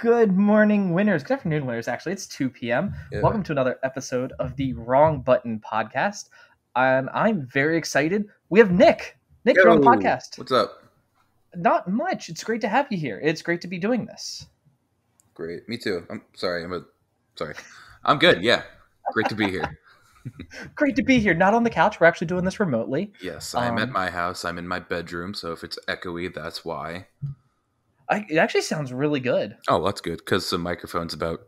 Good morning, winners. Good afternoon, winners. Actually, it's 2 p.m. Yeah. Welcome to another episode of the Wrong Button podcast. And I'm very excited. We have Nick. Nick, you're on the podcast. What's up? Not much. It's great to have you here. It's great to be doing this. Great. Me too. I'm good. Yeah. Great to be here. Great to be here. Not on the couch. We're actually doing this remotely. Yes, I'm at my house. I'm in my bedroom, so if it's echoey, that's why. It actually sounds really good. Oh, that's good, because the microphone's about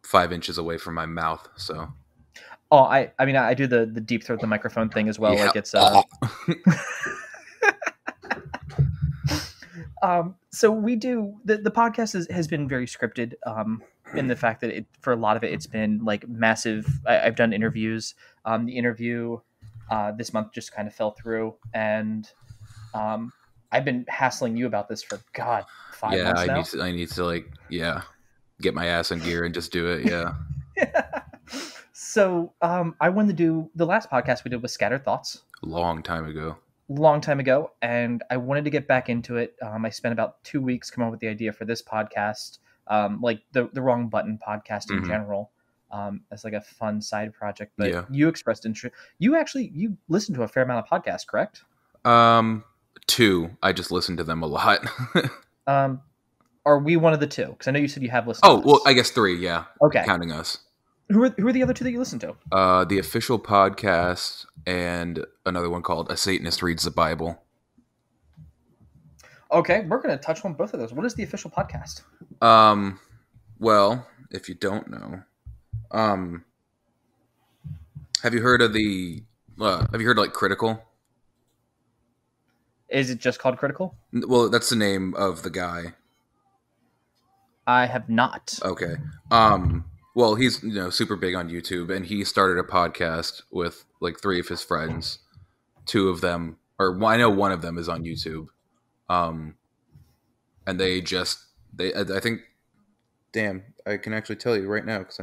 5 inches away from my mouth, so. Oh, I mean, I do the deep throat the microphone thing as well. Yeah. Like it's so we do the podcast has been very scripted in the fact that for a lot of it's been like massive. I've done interviews. The interview this month just kind of fell through, and I've been hassling you about this for 5 months now. I need to get my ass in gear and just do it. Yeah. So I wanted to do the last podcast we did was Scattered Thoughts. Long time ago, and I wanted to get back into it. I spent about 2 weeks coming up with the idea for this podcast, like the Wrong Button podcast in general, as like a fun side project. But you expressed interest. You listened to a fair amount of podcasts, correct? 2. I just listened to them a lot. Are we one of the 2? Because I know you said you have listened. Oh, well, I guess 3. Yeah. Okay. Counting us. Who are the other 2 that you listened to? The official podcast and another one called A Satanist Reads the Bible. Okay, we're going to touch on both of those. What is the official podcast? Well, if you don't know, have you heard of like Critical? Is it just called Critical? Well, that's the name of the guy. I have not. Okay. Well, he's super big on YouTube, and he started a podcast with like 3 of his friends. 2 of them, I know one of them is on YouTube. And I think, damn, I can actually tell you right now because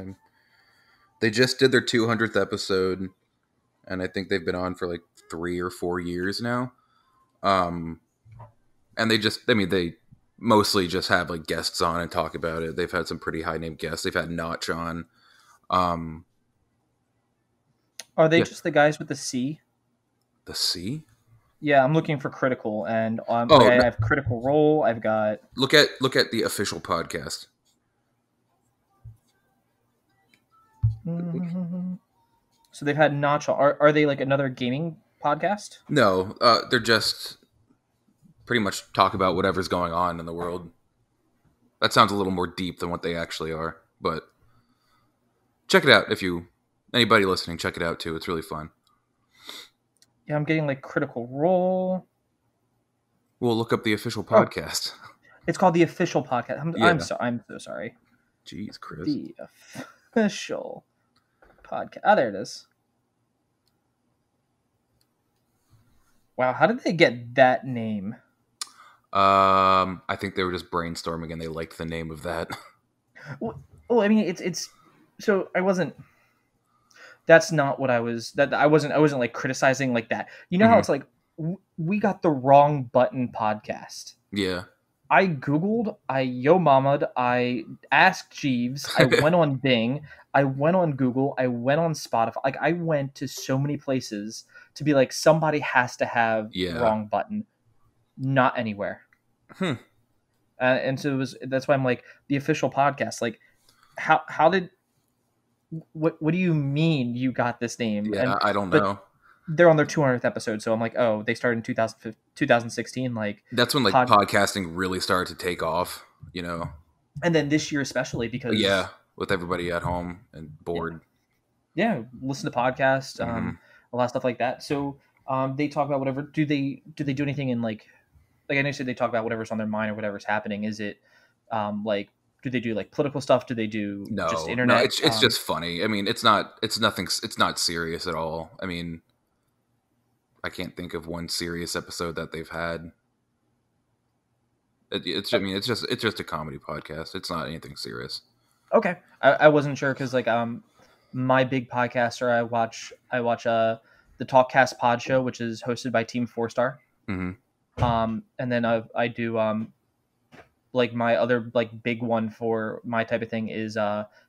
they just did their 200th episode, and I think they've been on for like 3 or 4 years now. And they mostly just have like guests on and talk about it. They've had some pretty high name guests. They've had Notch on. Are they just the guys with the C? The C? Yeah, I'm looking for Critical, and I have Critical Role. I've got look at the official podcast. So they've had Notch. Are they like another gaming podcast? No, they're just pretty much talk about whatever's going on in the world. That sounds a little more deep than what they actually are, but check it out anybody listening, check it out too. It's really fun. Yeah, I'm getting like Critical Role. We'll look up the official podcast. It's called the official podcast. I'm so sorry. Jeez, Chris. The official podcast. Oh, there it is. Wow, how did they get that name? I think they were just brainstorming and they liked the name of that. Well, I mean, it's so I wasn't. That's not what I was. That I wasn't like criticizing like that. You know how it's like we got the Wrong Button podcast. Yeah. I Googled. I Yo Mama'd. I asked Jeeves. I went on Bing. I went on Google. I went on Spotify. Like I went to so many places to be like somebody has to have Wrong Button. Not anywhere. And so that's why I'm like the official podcast. Like, how did what do you mean you got this name? Yeah, I don't know. They're on their 200th episode, so I'm like, oh, they started in 2016. Like that's when like podcasting really started to take off, And then this year especially because with everybody at home and bored. Yeah, listen to podcasts, a lot of stuff like that. So they talk about whatever. Do they do anything in like I know you said they talk about whatever's on their mind or whatever's happening. Is it like do they do like political stuff? Do they do just internet? No, it's just funny. I mean, it's not serious at all. I mean, I can't think of one serious episode that they've had. It's just a comedy podcast. It's not anything serious. Okay, I wasn't sure because like my big podcaster I watch the Talkcast Podshow, which is hosted by Team 4 Star. Mm-hmm. And then I do like my other like big one for my type of thing is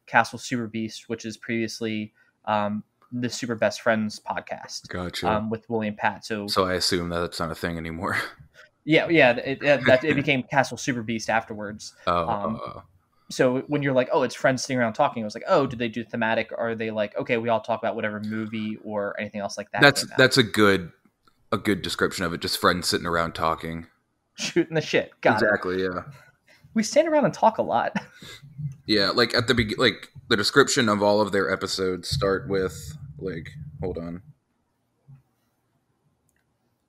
Castle Super Beast, which is previously the Super Best Friends podcast Gotcha. with William Pat. So So I assume that that's not a thing anymore. yeah, it became Castle Super Beast afterwards. Oh, So when you're like, oh, it's friends sitting around talking, I was like, oh, did they do thematic? Or are they like, okay, we all talk about whatever movie or anything else like that came out? that's a good description of it. Just friends sitting around talking. Shooting the shit. Got it. Exactly. Yeah. We stand around and talk a lot. Yeah. Like at the like the description of all of their episodes start with like, hold on.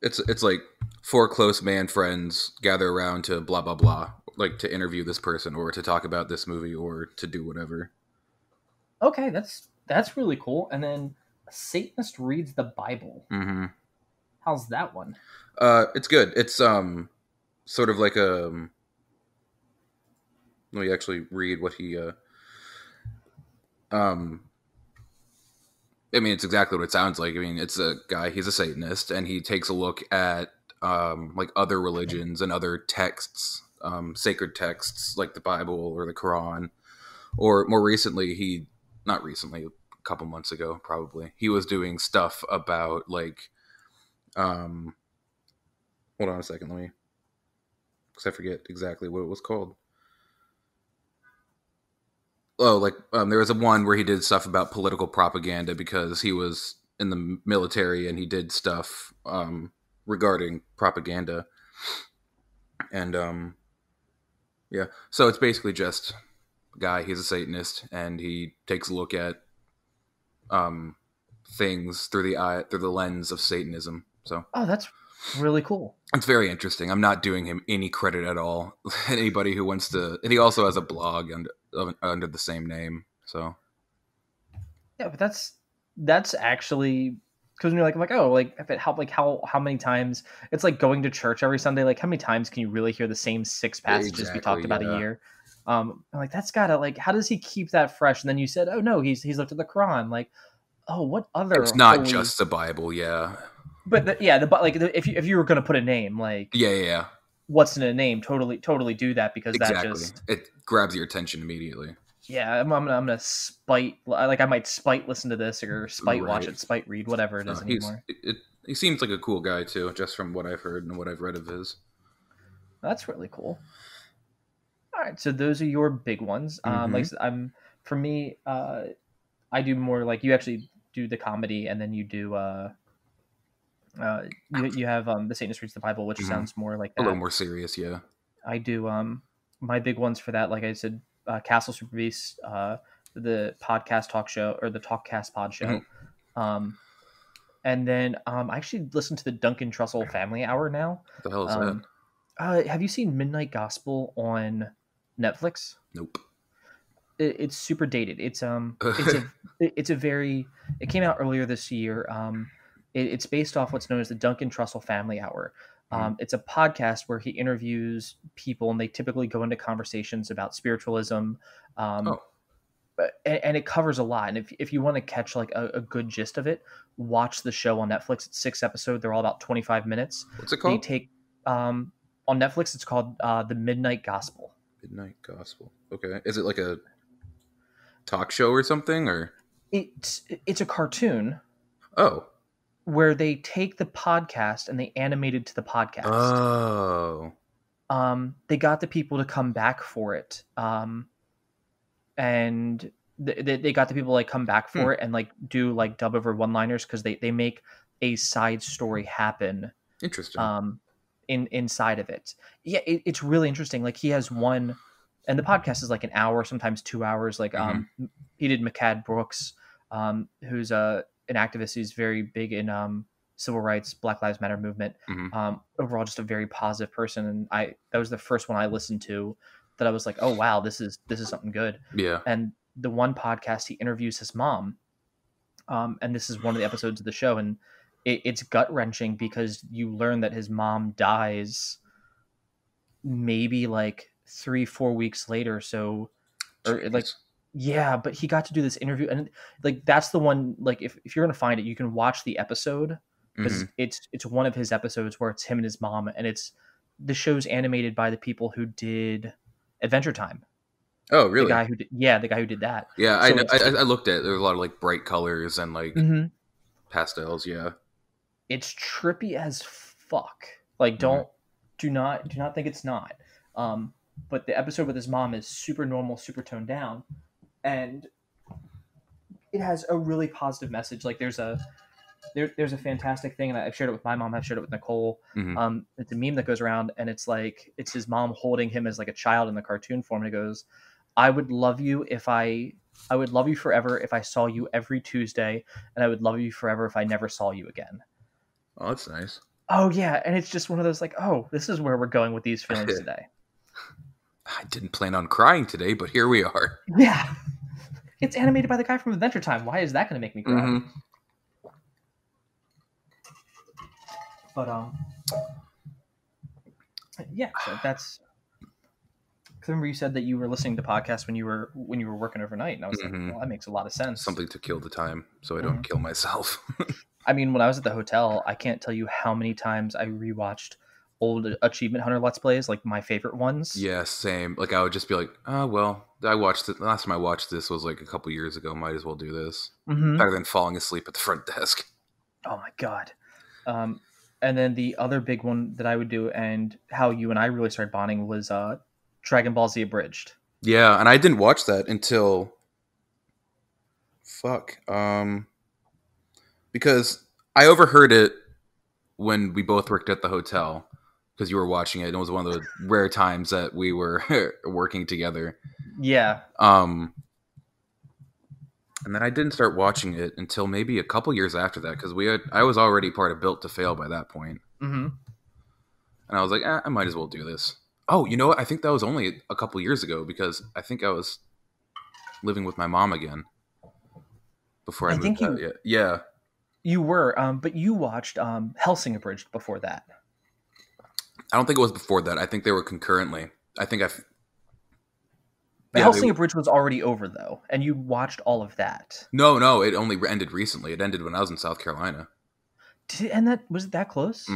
It's like four close man friends gather around to blah blah blah, like to interview this person or to talk about this movie or to do whatever. Okay, that's really cool. And then a Satanist reads the Bible. Mm-hmm. How's that one? It's good. It's sort of like a. Let me actually read what he. I mean, it's exactly what it sounds like. I mean, it's a guy. He's a Satanist, and he takes a look at like other religions and other texts, sacred texts like the Bible or the Quran, or more recently, not recently, a couple months ago, probably he was doing stuff about like. Hold on a second, let me, because I forget exactly what it was called. Oh, like there was a one where he did stuff about political propaganda because he was in the military and he did stuff regarding propaganda, and yeah, so it's basically just a guy. He's a Satanist and he takes a look at things through the lens of Satanism. So Oh, that's really cool. it's very interesting. I'm not doing him any credit at all. Anybody who wants to, and he also has a blog under the same name. So Yeah, but that's actually because when you're like, I'm like, oh, like if it help, like how many times it's like going to church every Sunday. Like how many times can you really hear the same six passages we talked exactly, about yeah. a year? I'm like that's gotta like how does he keep that fresh? And then you said, oh no, he's looked at the Quran. Like, oh, what other It's not holy? just the Bible, yeah. But if you were gonna put a name, like Yeah. what's in a name, totally do that because that Exactly. just It grabs your attention immediately. yeah, I'm gonna spite like I might spite listen to this or spite watch Right. it, spite read whatever it is anymore. He seems like a cool guy too, just from what I've heard and what I've read of his. That's really cool. All right, so those are your big ones. Like I Mm-hmm. said, for me, I do more like you actually do the comedy, and then you do you have the Satanist reads the Bible, which Mm-hmm. sounds more like A little that. more serious, yeah. I do my big ones for that, like I said, Castle Super Beast, the podcast talk show or the Talkcast Pod show, um, and then I actually listen to the Duncan Trussle Family Hour now. What the hell is that? Have you seen Midnight Gospel on Netflix? Nope. It's super dated. It's a very it came out earlier this year. It's based off what's known as the Duncan Trussell Family Hour. Mhm. It's a podcast where he interviews people, and they typically go into conversations about spiritualism, um, Oh, and it covers a lot. And if you want to catch like a good gist of it, watch the show on Netflix. It's 6 episodes. They're all about 25 minutes. what's it They called? take on Netflix. It's called the Midnight Gospel. Midnight Gospel. Okay. Is it like a talk show or something, or? It's a cartoon Oh. where they take the podcast and they animate it to the podcast. Oh. They got the people to come back for it, and they got the people like come back for it and like do like dub over one-liners because they make a side story happen Interesting. inside of it. Yeah, it's really interesting. Like he has one, and the podcast is like an hour, sometimes 2 hours. Like he did McCad Brooks, who's an activist who's very big in civil rights, Black Lives Matter movement. Mhm. Overall, just a very positive person, and that was the first one I listened to that I was like, oh wow, this is something good. Yeah. And the one podcast he interviews his mom, and this is one of the episodes of the show, and it's gut wrenching because you learn that his mom dies maybe like 3-4 weeks later. So, or like, Jeez. yeah, but he got to do this interview, and like that's the one. Like, if you're gonna find it, you can watch the episode because Mhm. it's one of his episodes where it's him and his mom, and it's the show's animated by the people who did Adventure Time. Oh, really? The guy who did that. Yeah, I So know. I looked at it. There's a lot of like bright colors and like pastels. Yeah. It's trippy as fuck. Like, do not think it's not. But the episode with his mom is super normal, super toned down, and it has a really positive message. Like, there's a fantastic thing, and I've shared it with my mom. I've shared it with Nicole. It's a meme that goes around, and it's like it's his mom holding him as like a child in the cartoon form, and it goes, "I would love you I would love you forever if I saw you every Tuesday, and I would love you forever if I never saw you again." Oh, that's nice. Oh yeah, and it's just one of those like, oh, this is where we're going with these feelings today. I didn't plan on crying today, but here we are. Yeah, it's animated by the guy from Adventure Time. Why is that going to make me cry? But yeah, so that's. Because remember you said that you were listening to podcasts when you were working overnight, and I was like, well, that makes a lot of sense. Something to kill the time, so I don't kill myself. I mean, when I was at the hotel, I can't tell you how many times I rewatched old Achievement Hunter Let's Plays, like my favorite ones. Yeah, same. Like I would just be like, oh well, I watched it. The last time I watched this was like a couple years ago. Might as well do this. Better than falling asleep at the front desk. Oh my god. And then the other big one that I would do, and how you and I really started bonding, was Dragon Ball Z Abridged. Yeah, and I didn't watch that until because I overheard it when we both worked at the hotel because you were watching it. And it was one of the rare times that we were working together. Yeah. And then I didn't start watching it until maybe a couple years after that because I was already part of Built to Fail by that point. And I was like, I might as well do this. Oh, you know what? I think that was only a couple years ago because I think I was living with my mom again before I moved out. Yeah. You were, but you watched Hellsing Abridged before that. I don't think it was before that. I think they were concurrently. I think Hellsing Abridged was already over, though, and you watched all of that. No, it only ended recently. It ended when I was in South Carolina. Did it end was it that close?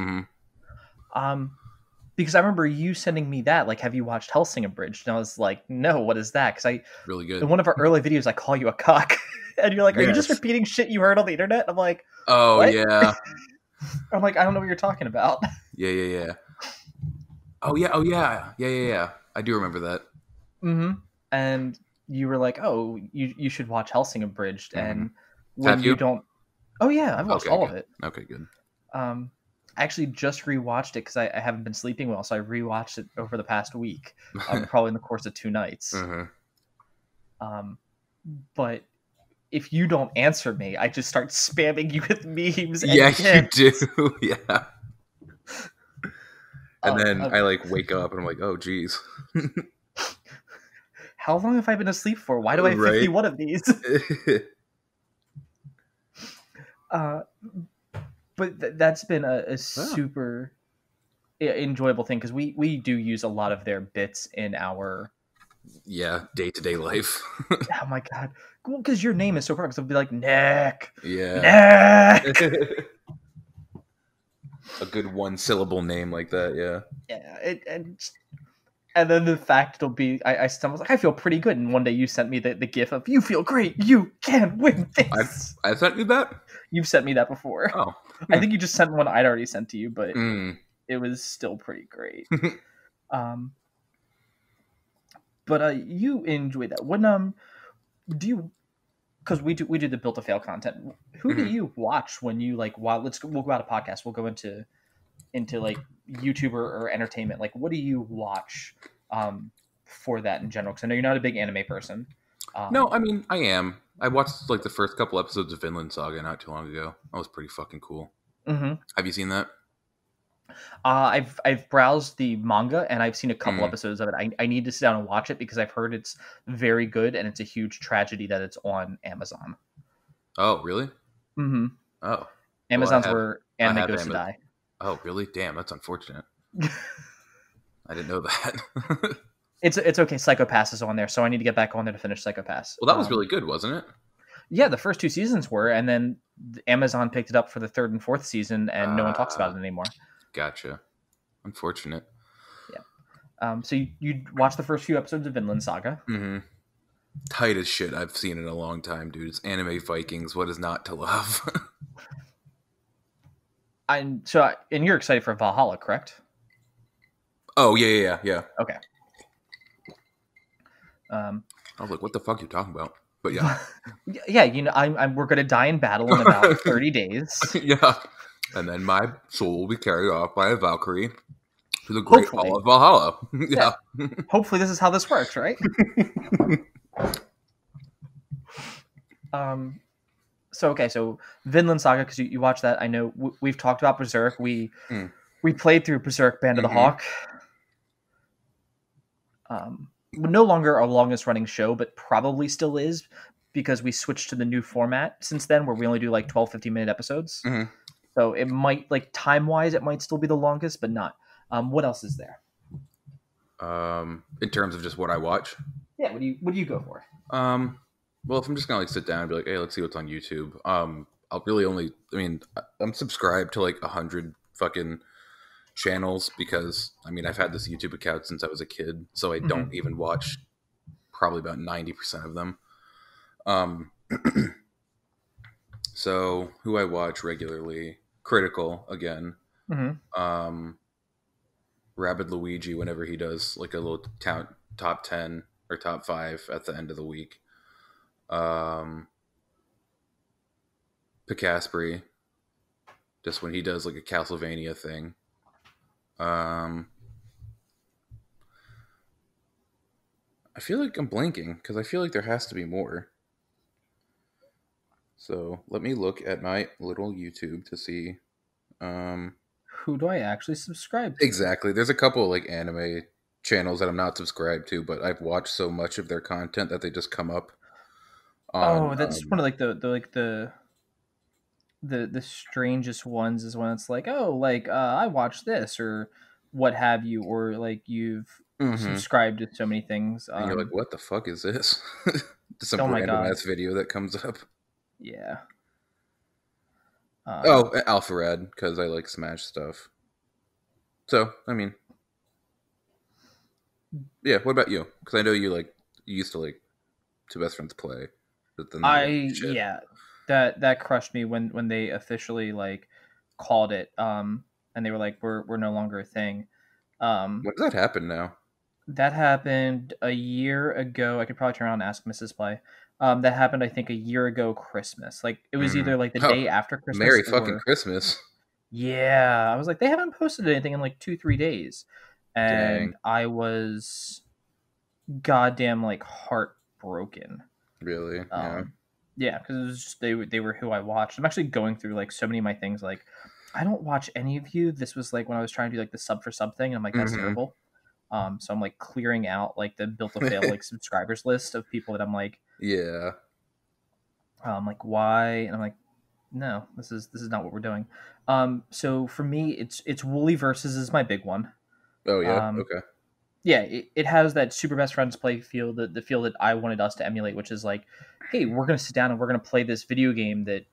Because I remember you sending me that, like, have you watched Hellsing Abridged? And I was like, no, what is that? Because really good. In one of our early videos, I call you a cock. And you're like, are you just repeating shit you heard on the internet? I'm like, oh, what? Yeah. I'm like, I don't know what you're talking about. Yeah. Oh, yeah. I do remember that. And you were like, oh, you should watch Hellsing Abridged. And when have you don't... Oh, yeah, I've watched all of it. Okay, good. I actually just rewatched it because I haven't been sleeping well, so I rewatched it over the past week, probably in the course of 2 nights. But if you don't answer me, I just start spamming you with memes. And you do. Yeah. And then I like wake up and I'm like, oh, geez. How long have I been asleep for? Why do I have 51 of these? But that's been a super enjoyable thing because we do use a lot of their bits in our day-to-day life. Oh my god, cool, because your name is so perfect. So it'll be like Nick. Yeah, Nick. A good 1-syllable name like that. Yeah. And then the fact it'll be I was like, I feel pretty good, and one day you sent me the gif of you feel great, you can win this. I sent you that. You've sent me that before. Oh. I think you just sent one I'd already sent to you, but it was still pretty great. But you enjoy that. When do you? Because we do the Built to Fail content. Who do you watch when you like? We'll go out of podcast. We'll go into like YouTuber or entertainment. Like, what do you watch for that in general? Because I know you're not a big anime person. No, I mean I am. I watched like the first couple episodes of Vinland Saga not too long ago. That was pretty fucking cool. Have you seen that? I've browsed the manga and I've seen a couple episodes of it. I need to sit down and watch it because I've heard it's very good and it's a huge tragedy that it's on Amazon. Oh, really? Oh, Amazon's where anime goes to die. Oh, really? Damn, that's unfortunate. I didn't know that. It's okay. Psycho Pass is on there, so I need to get back on there to finish Psycho Pass. Well, that was really good, wasn't it? Yeah, the first 2 seasons were, and then Amazon picked it up for the 3rd and 4th season, and no one talks about it anymore. Gotcha. Unfortunate. Yeah. So you watch the first few episodes of Vinland Saga. Mm-hmm. Tight as shit I've seen in a long time, dude. It's anime Vikings. What is not to love? And you're excited for Valhalla, correct? Oh, yeah. Okay. I was like, what the fuck are you talking about? But yeah. Yeah, we're going to die in battle in about 30 days. Yeah. And then my soul will be carried off by a Valkyrie to the great Hopefully. hall of Valhalla. Yeah. Hopefully this is how this works, right? So Vinland Saga, because you watch that. I know we've talked about Berserk. We played through Berserk Band of the Hawk. No longer our longest running show, but probably still is, because we switched to the new format since then, where we only do like 12, 15-minute episodes. Mm-hmm. So it might, like, time-wise, it might still be the longest, but not. What else is there? In terms of just what I watch? Yeah, what do you go for? Well, if I'm just gonna like sit down and be like, hey, let's see what's on YouTube. I'll really only, I'm subscribed to like 100 fucking channels, because I've had this YouTube account since I was a kid, so I don't even watch probably about 90% of them. So who I watch regularly: Critical again, Rabid Luigi whenever he does like a little top 10 or top 5 at the end of the week. Picaspri, just when he does like a Castlevania thing. I feel like I'm blanking, because I feel like there has to be more. So let me look at my little YouTube to see. Who do I actually subscribe to? Exactly. There's a couple of like anime channels that I'm not subscribed to, but I've watched so much of their content that they just come up. That's one of like the strangest ones, is when it's like, I watched this or what have you, or like you've subscribed to so many things. And you're like, what the fuck is this? Some oh my random God. ass video that comes up. Yeah. Alpha Red, because I like Smash stuff. So, yeah. What about you? Because I know you used to like Two Best Friends Play, but then that crushed me when they officially like called it, and they were like, we're no longer a thing. When does that happen now? That happened a year ago. I could probably turn around and ask Mrs. Play. That happened, I think, a year ago Christmas. Like, it was either like the day after Christmas. Merry fucking Christmas. Yeah. I was like, they haven't posted anything in like 2-3 days. And Dang. I was goddamn like heartbroken. Really? Yeah, because it was just they were who I watched. I'm actually going through like so many of my things. Like, I don't watch any of you. This was like when I was trying to do like the sub for something, and I'm like, that's terrible. So I'm like clearing out like the built to fail like subscribers list of people that I'm like, yeah. Like, why? And I'm like, no, this is not what we're doing. So for me, it's Wooly Versus is my big one. Oh yeah. Okay. Yeah, it has that Super Best Friends play feel, the feel that I wanted us to emulate, which is like, hey, we're gonna sit down and we're gonna play this video game that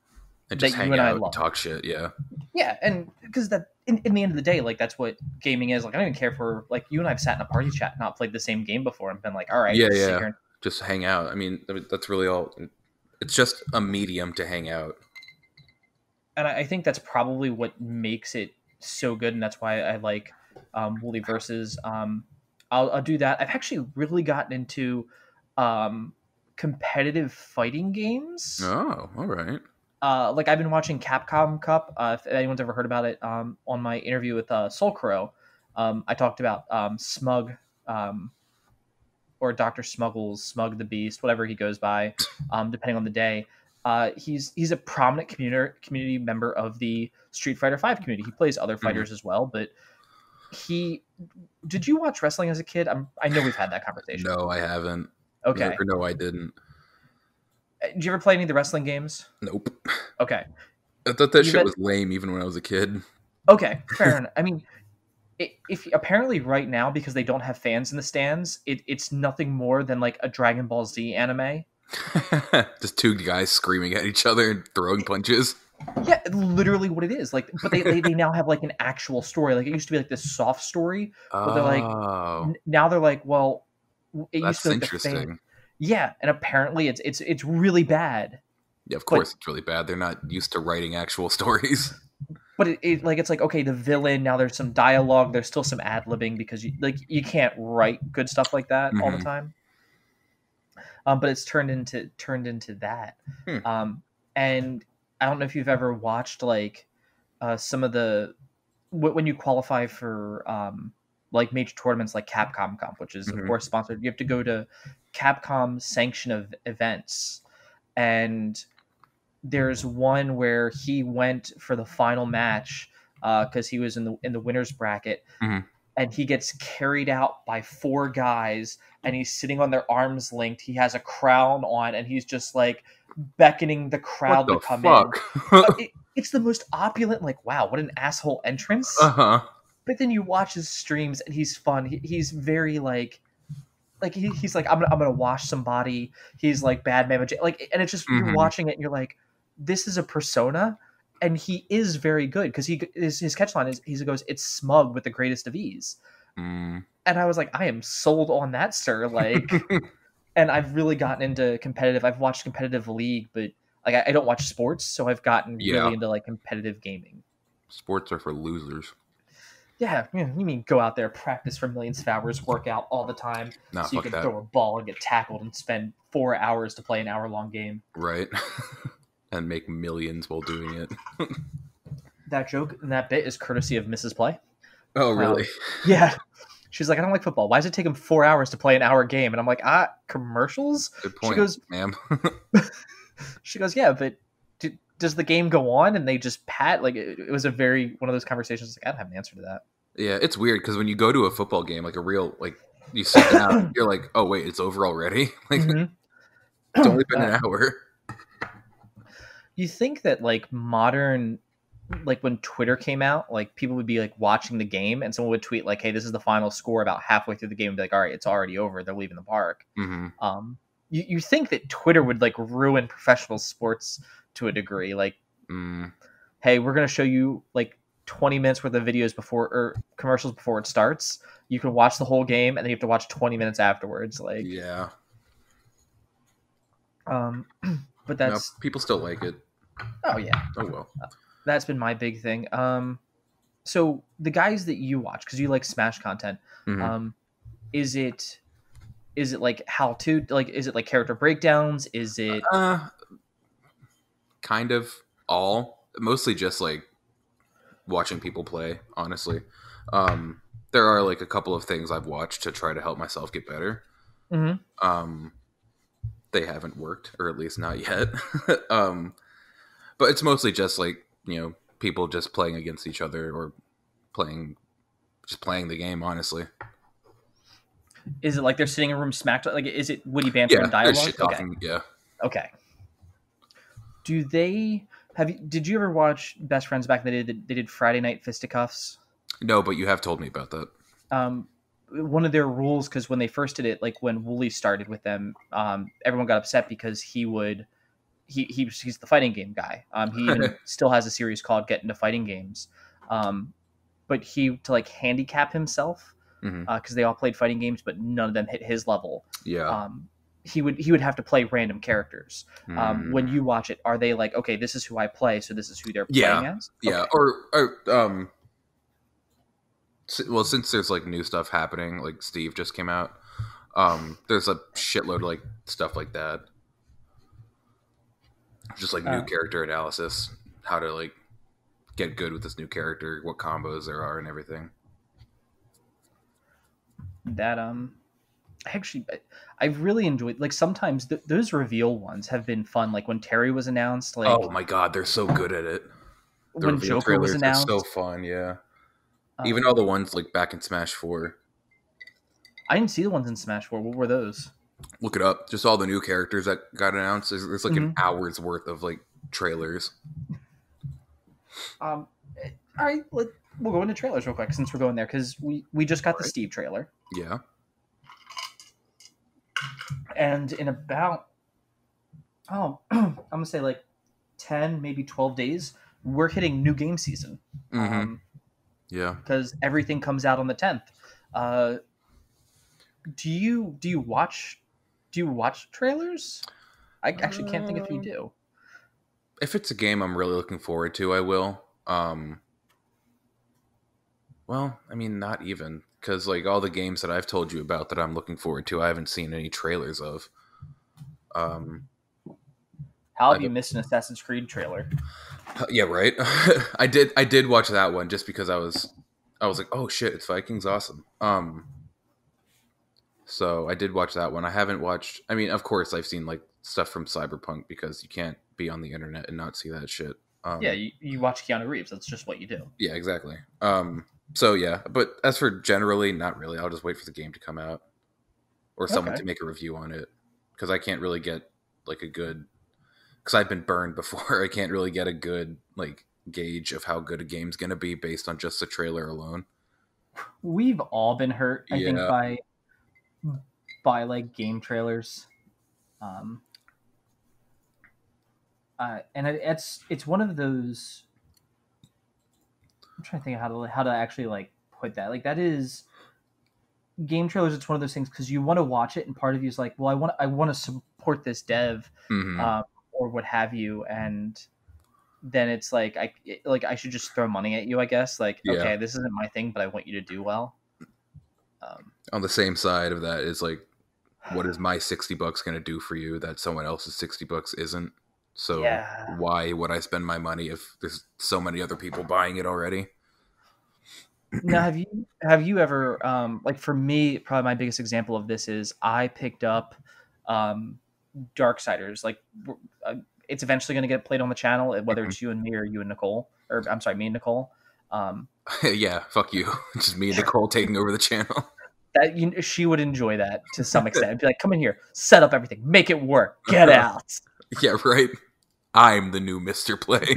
just that hang you and out I and love. Talk shit. Yeah. Yeah, and because that in the end of the day, like, that's what gaming is. Like, I don't even care for, like, you and I've sat in a party chat and not played the same game before and been like, all right, yeah, sit here and just hang out. That's really all. It's just a medium to hang out. And I think that's probably what makes it so good, and that's why I like Wooly Versus. I'll do that. I've actually really gotten into competitive fighting games. Oh, all right. Like, I've been watching Capcom Cup. If anyone's ever heard about it, on my interview with Soul Crow, I talked about Smug, or Dr. Smuggles, Smug the Beast, whatever he goes by, depending on the day. He's a prominent community member of the Street Fighter V community. He plays other fighters as well, but did you watch wrestling as a kid? I know we've had that conversation. No, I haven't. Okay. No, I didn't. Did you ever play any of the wrestling games? Nope. Okay. I thought that shit was lame even when I was a kid. Okay, fair enough. I mean, if apparently right now, because they don't have fans in the stands, it's nothing more than like a Dragon Ball Z anime. Just two guys screaming at each other and throwing punches. Yeah, literally what it is. Like, but they now have like an actual story. Like it used to be like this soft story, but they're like Oh, now they're like, well, it used to that's be like the fan. interesting. Yeah, and apparently it's really bad. Yeah, of But course it's really bad. They're not used to writing actual stories. it's like okay, the villain now there's some dialogue, there's still some ad libbing because you can't write good stuff like that all the Hmm. time. But it's turned into that. Hmm. And I don't know if you've ever watched like some of the when you qualify for like major tournaments like Capcom Comp, which is of Hmm. course sponsored. You have to go to Capcom sanction of events, and there's one where he went for the final match because he was in the winners bracket, Hmm. and he gets carried out by four guys, and he's sitting on their arms linked. He has a crown on, and he's just like beckoning the What crowd to the come in. fuck? It's the most opulent, like, wow, what an asshole entrance. Uh-huh. But then you watch his streams, and he's fun. He's very he's like I'm gonna wash somebody. He's like bad man, like, and it's just you're Hmm. watching it, and you're like, this is a persona, and he is very good because his catch line is he goes, it's smug with the greatest of ease, Mm. and I was like, I am sold on that, sir. Like, and I've really gotten into competitive. I've watched competitive league, but like I don't watch sports, so I've gotten Yeah, really into like competitive gaming. sports are for losers. Yeah, you mean go out there, practice for millions of hours, work out all the time, Nah, so you fuck can that. throw a ball and get tackled and spend 4 hours to play an hour-long game. Right? And make millions while doing it. That joke and that bit is courtesy of Mrs. Play. Oh, really? Yeah, she's like, I don't like football. Why does it take him 4 hours to play an hour game? And I'm like, commercials. Good She point, goes, ma'am. yeah, but does the game go on? And they just pat like it was a very one of those conversations. Like I don't have an answer to that. Yeah, it's weird because when you go to a football game, like a real, like, you sit down, you're like, oh, wait, it's over already? Like, Mm-hmm. it's only been an hour. You think that like modern, like when Twitter came out, like people would be like watching the game and someone would tweet like, hey, this is the final score about halfway through the game and be like, all right, it's already over, they're leaving the park. Hmm. You think that Twitter would like ruin professional sports to a degree, like, Mm, hey, we're going to show you like 20 minutes worth of videos before or commercials before it starts. You can watch the whole game and then you have to watch 20 minutes afterwards. Like, yeah. um, but No, that's, people still like it. oh yeah, Oh, well. that's been my big thing. So the guys that you watch, because you like Smash content, Hmm. um, is it like how to like is it like character breakdowns? Is it Kind of all. Mostly just, like, watching people play, honestly. There are, like, a couple of things I've watched to try to help myself get better. Mhm. Um, they haven't worked, or at least not yet. um, but it's mostly just, like, people just playing against each other or playing the game, honestly. Is it like they're sitting in a room smacked? Like, is it witty banter Yeah, and there's dialogue? shit Okay, talking. Yeah. okay. Do they have you? Did you ever watch Best Friends back in the day? They did Friday Night Fisticuffs. No, but you have told me about that. Um, One of their rules, because when they first did it, like when Wooly started with them, everyone got upset because he's the fighting game guy. He even still has a series called Get Into Fighting Games. But he to like handicap himself Hmm. because they all played fighting games, but none of them hit his level. Yeah. He would have to play random characters. When Mm. you watch it, are they like, okay, this is who I play, so this is who they're Yeah. playing as? Yeah. Okay. Or well, since there's, like, new stuff happening, like Steve just came out. There's a shitload of, like, stuff like that. Just, like, new Uh, character analysis, how to, like, get good with this new character, what combos there are, and everything. that actually I've really enjoyed like sometimes those reveal ones have been fun. Like when Terry was announced, Oh like my god, they're so good at it. The when reveal Joker was trailers are so announced. fun. Yeah. Even all Um, the ones, like, back in Smash 4. I didn't see the ones in Smash 4. What were those? Look it up. Just all the new characters that got announced. There's like an Mhm. hour's worth of, like, trailers. Um, all right, we'll go into trailers real quick since we're going there because we just got the Right. Steve trailer, Yeah. and in about I'm gonna say like 10, maybe 12 days, we're hitting new game season. Mm-hmm. Yeah. Because everything comes out on the 10th. Do you watch trailers? I actually can't think if you do. If it's a game I'm really looking forward to, I will. Well, I mean, not even, because like all the games that I've told you about that I'm looking forward to, I haven't seen any trailers of. How have you missed an Assassin's Creed trailer? Yeah, right. I did watch that one just because I was like, oh shit, it's Vikings, awesome. So I did watch that one. I haven't watched. I mean, of course, I've seen like stuff from Cyberpunk because you can't be on the internet and not see that shit. Yeah, you watch Keanu Reeves. That's just what you do. Yeah, exactly. So yeah, but as for generally, not really. I'll just wait for the game to come out or someone to make a review on it because I can't really get like a good. Because I've been burned before. I can't really get a good like gauge of how good a game's gonna be based on just the trailer alone. We've all been hurt, I think, by like game trailers. And it's one of those. I'm trying to think of how to actually like put that. Like that is game trailers. It's one of those things because you want to watch it, and part of you is like, well, I want to support this dev, or what have you, and then it's like I should just throw money at you, I guess. Like, okay, this isn't my thing, but I want you to do well. On the same side of that is like, what is my $60 going to do for you that someone else's $60 isn't? So why would I spend my money if there's so many other people buying it already? Now, have you ever like for me, probably my biggest example of this is I picked up Darksiders. Like it's eventually going to get played on the channel, whether it's you and me or you and Nicole, or I'm sorry, me and Nicole. Yeah, fuck you. Just me and Nicole taking over the channel. That she would enjoy that to some extent. I'd be like, come in here, set up everything, make it work, get out. Yeah, right. I'm the new Mr. Play.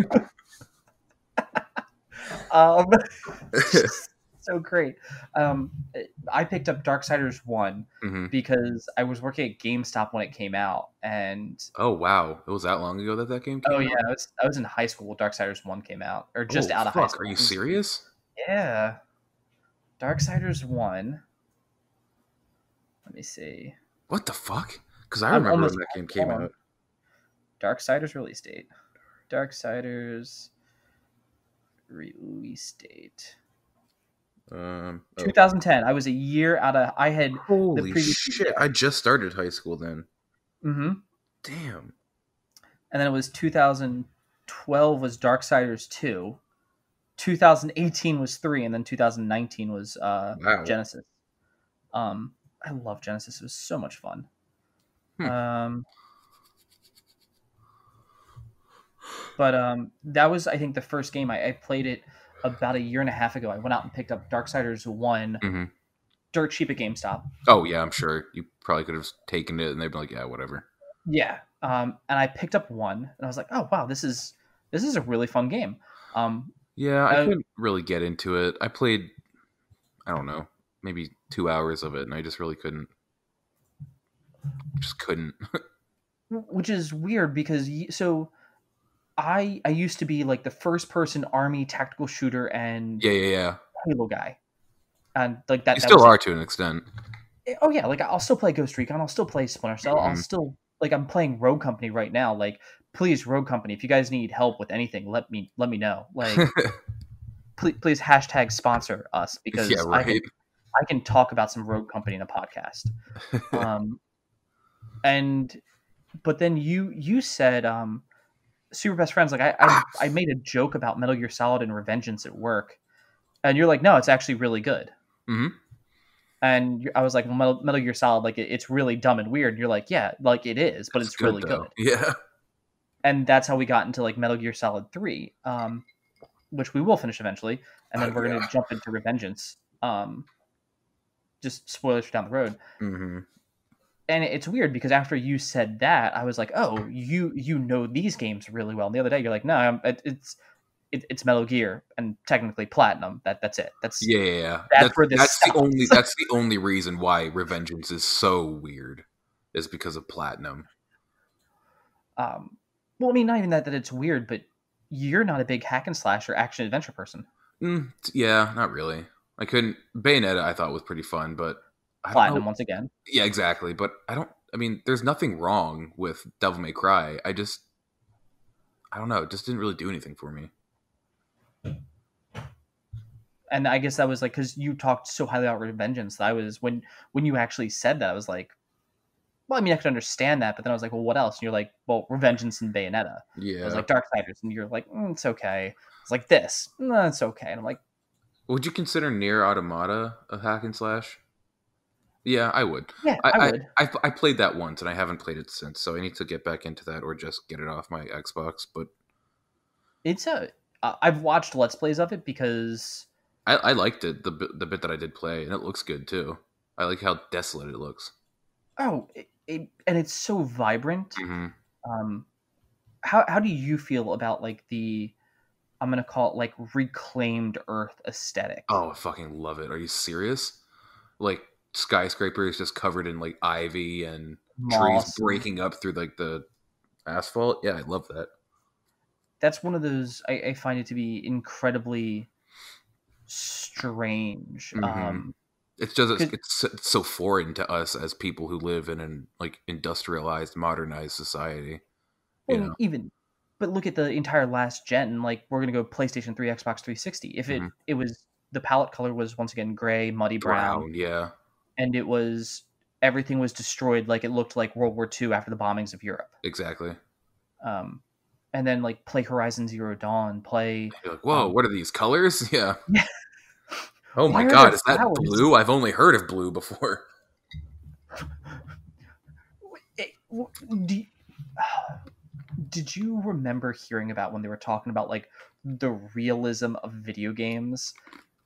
So great. I picked up Darksiders 1 because I was working at GameStop when it came out, and oh wow, it was that long ago that game came out? Yeah, I was in high school when Darksiders 1 came out, or just out of high school. Are you serious? Yeah, Darksiders 1. Let me see. What the fuck? Because I remember when that game came out. Darksiders release date. Darksiders release date. 2010. I was a year out of. I had holy the previous shit. Year. I just started high school then. Damn. And then it was 2012 was Darksiders 2. 2018 was 3, and then 2019 was Genesis. I love Genesis. It was so much fun. But that was, I think, the first game I played it about a year and a half ago. I went out and picked up Darksiders 1 dirt cheap at GameStop. Oh, yeah, I'm sure. You probably could have taken it and they'd be like, yeah, whatever. Yeah. And I picked up 1 and I was like, oh, wow, this is a really fun game. Yeah, I couldn't really get into it. I played, I don't know, maybe 2 hours of it and I just really couldn't. Just couldn't. Which is weird because I used to be like the first person army tactical shooter and Halo guy, and like that. You still are to an extent. Oh yeah, like I'll still play Ghost Recon. I'll still play Splinter Cell. I'll still like I'm playing Rogue Company right now. Like please, Rogue Company, if you guys need help with anything, let me know. Like please hashtag sponsor us because I can talk about some Rogue Company in a podcast. But then you said super best friends. Like I made a joke about Metal Gear Solid and Revengeance at work, and you're like, no, it's actually really good. And I was like, well, Metal Gear Solid, like it's really dumb and weird. And you're like, yeah, like it is, but it's really good. Yeah. And that's how we got into like Metal Gear Solid 3, which we will finish eventually, and then we're gonna jump into Revengeance. Just spoilers for down the road. And it's weird because after you said that, I was like, oh, you know these games really well. And the other day, you're like, no, it's Metal Gear and technically Platinum. That's it. That's the only reason why Revengeance is so weird is because of Platinum. Well, I mean, not even that it's weird, but you're not a big hack and slash or action adventure person. Yeah, not really. I couldn't. Bayonetta I thought was pretty fun, but I don't know. Platinum once again. Yeah, exactly. But I don't. I mean, there's nothing wrong with Devil May Cry. I don't know. It just didn't really do anything for me. And I guess that was like because you talked so highly about Revengeance that I was when you actually said that I was like, well, I mean, I could understand that, but then I was like, well, what else? And you're like, well, Revengeance and Bayonetta. Yeah. I was like Darksiders, and you're like, it's okay. It's like this, no, it's okay. And I'm like, Would you consider Nier Automata a hack and slash? Yeah, I would. yeah, I would. I played that once and I haven't played it since, so I need to get back into that or just get it off my Xbox. But It's a. I've watched Let's Plays of it because I liked it the bit that I did play, and it looks good too. I like how desolate it looks. and it's so vibrant. Mm-hmm. Um, how do you feel about like the I'm gonna call it like reclaimed Earth aesthetic? Oh, I fucking love it. Are you serious? Like skyscrapers just covered in like ivy and trees Moss. breaking up through like the asphalt. Yeah, I love that. That's one of those I find it to be incredibly strange. Mm-hmm. It's just 'Cause- it's so foreign to us as people who live in an like industrialized, modernized society. You well, know, even but look at the entire last gen. Like we're gonna go PlayStation 3, Xbox 360. If mm-hmm. it was the palette color was once again gray, muddy brown, yeah, and it was everything was destroyed. Like it looked like World War II after the bombings of Europe. exactly. Um, and then like play Horizon Zero Dawn, play. You're like, whoa, what are these colors? Yeah. Oh Why my are god, there is that flowers? blue? I've only heard of blue before. Do, did you remember hearing about when they were talking about like the realism of video games?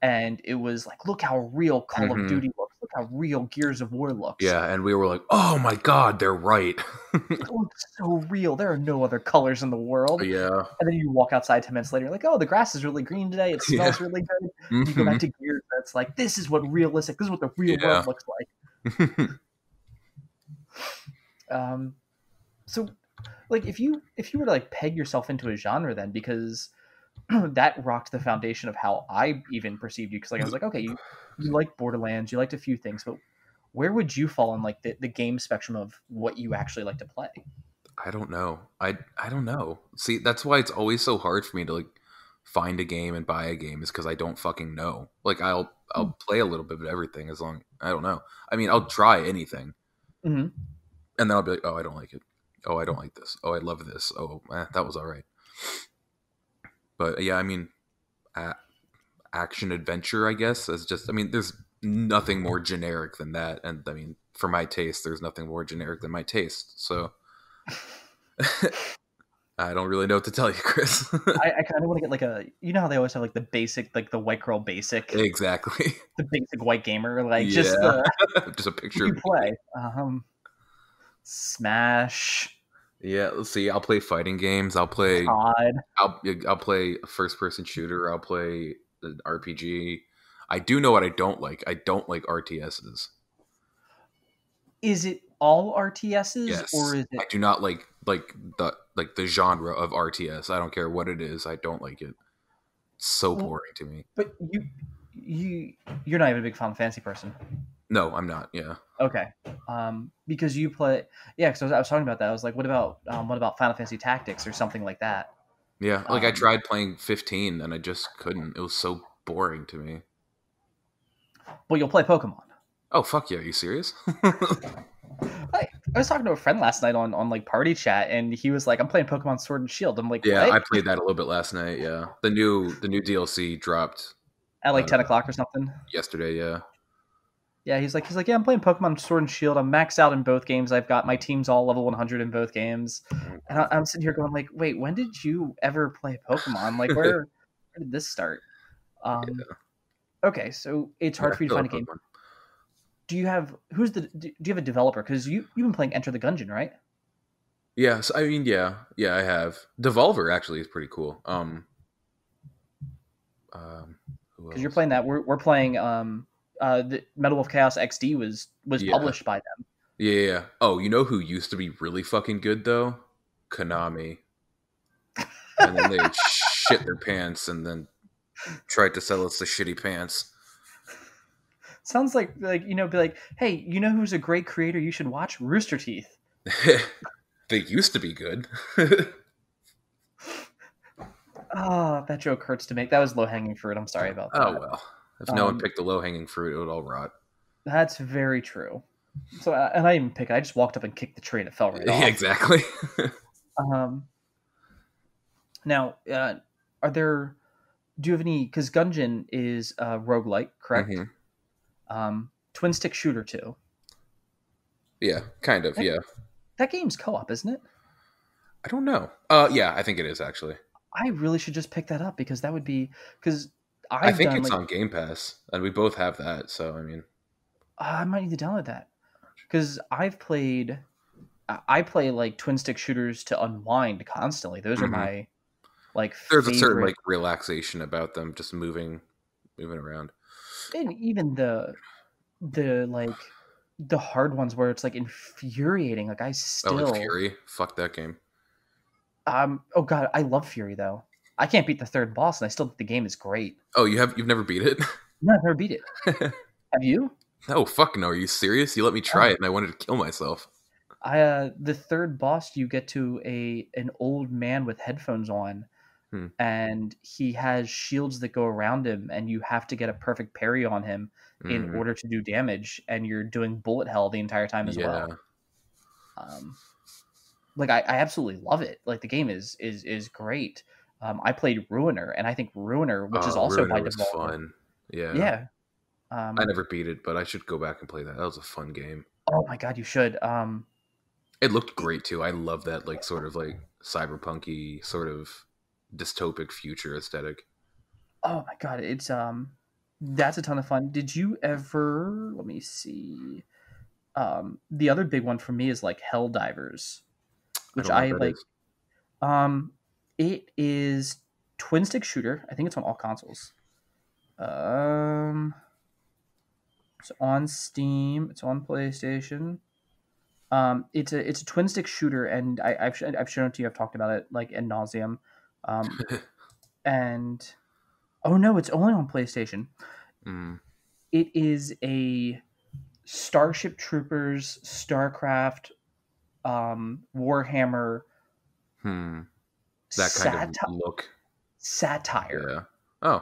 And it was like, look how real Call of Duty looks. Look how real Gears of War looks. Yeah, and we were like, oh my god, they're right. It looks so real. There are no other colors in the world. Yeah. And then you walk outside 10 minutes later, like, oh, the grass is really green today. It smells really good. Mm-hmm. You go back to Gears, and it's like, this is what realistic, this is what the real world looks like. So like if you were to like peg yourself into a genre then, because that rocked the foundation of how I even perceived you, because like I was like, okay, you like Borderlands, you liked a few things, but where would you fall in like the game spectrum of what you actually like to play? I don't know. I don't know. See, that's why it's always so hard for me to like find a game and buy a game, is because I don't fucking know. Like I'll play a little bit of everything as long I don't know. I mean, I'll try anything, Mm-hmm. and then I'll be like, oh, I don't like it. Oh, I don't like this. Oh, I love this. Oh, that was all right. But yeah, I mean, action adventure, I guess, is just. I mean, there's nothing more generic than that, and I mean, for my taste, there's nothing more generic than my taste. So. I don't really know what to tell you, Chris. I kind of want to get like you know how they always have like the basic, like the white girl basic, Exactly. the basic white gamer, like Yeah. just just a picture you of me. play. Smash. Yeah, let's see. I'll play fighting games. I'll play. COD. I'll play a first-person shooter. I'll play an RPG. I do know what I don't like. I don't like RTSs. Is it all RTSs, Yes, or is it? I do not like the genre of RTS. I don't care what it is. I don't like it. It's so boring to me. But you're not even a big Final Fantasy person. No, I'm not. Yeah. Okay. Because you play, yeah. Because I was talking about that. I was like, what about Final Fantasy Tactics or something like that? Yeah, like I tried playing 15 and I just couldn't. It was so boring to me. Well, you'll play Pokemon. Oh fuck yeah! Are you serious? I was talking to a friend last night on like party chat, and he was like, "I'm playing Pokemon Sword and Shield." I'm like, Yeah, what? I played that a little bit last night. Yeah, the new DLC dropped At like 10 o'clock or something. yesterday. Yeah. Yeah, he's like, yeah, I'm playing Pokemon Sword and Shield. I'm maxed out in both games. I've got my teams all level 100 in both games, and I'm sitting here going like, wait, when did you ever play Pokemon? Like, where did this start? Yeah. Okay, so it's hard for you to find a game. Do you have do you have a developer? Because you've been playing Enter the Gungeon, right? Yeah, so, I mean, yeah, I have. Devolver actually is pretty cool. Because you're playing that. We're playing the Metal Wolf Chaos XD was published by them. Yeah. Oh, you know who used to be really fucking good though? Konami. and then they shit their pants and then tried to sell us the shitty pants. Sounds like be like, hey, you know who's a great creator you should watch? Rooster Teeth. They used to be good. Oh, that joke hurts to make. That was low hanging fruit. I'm sorry about Oh that. well, if no one picked the low hanging fruit, it would all rot. That's very true. So, and I didn't even pick it. I just walked up and kicked the tree and it fell right Yeah, off. exactly. Now, are there? Do you have any? Because Gungeon is roguelike, correct? Twin stick shooter too. Yeah, kind of. Yeah, that game's co-op, isn't it? I don't know. Yeah, I think it is actually. I really should just pick that up because that would be because I think it's on Game Pass, and we both have that. So I mean, I might need to download that because I play like twin stick shooters to unwind constantly. Those are my there's favorite. a certain like relaxation about them, just moving around. And even the hard ones where it's like infuriating. Like I still Fury, fuck that game. Oh god, I love Fury though. I can't beat the third boss, and I still think the game is great. Oh, you've never beat it? No, I've never beat it. Have you? No, fuck no. Are you serious? You let me try it, and I wanted to kill myself. The third boss, you get to an old man with headphones on, and he has shields that go around him, and you have to get a perfect parry on him in order to do damage, and you're doing bullet hell the entire time as well. Like I absolutely love it. Like the game is great. I played Ruiner, and I think Ruiner, which is also by default, fun. Yeah, yeah. I never beat it, but I should go back and play that. That was a fun game. Oh my god, you should. It looked great too. I love that like sort of like cyberpunky sort of dystopic future aesthetic. Oh my god, it's that's a ton of fun. Did you ever? Let me see. The other big one for me is like Helldivers, which I like. It is twin stick shooter. I think it's on all consoles. It's on Steam. It's on PlayStation. It's a twin stick shooter, and I've shown it to you. I've talked about it like ad nauseum. And oh no, it's only on PlayStation. It is a Starship Troopers, StarCraft, Warhammer. That kind of look. Satire. Yeah.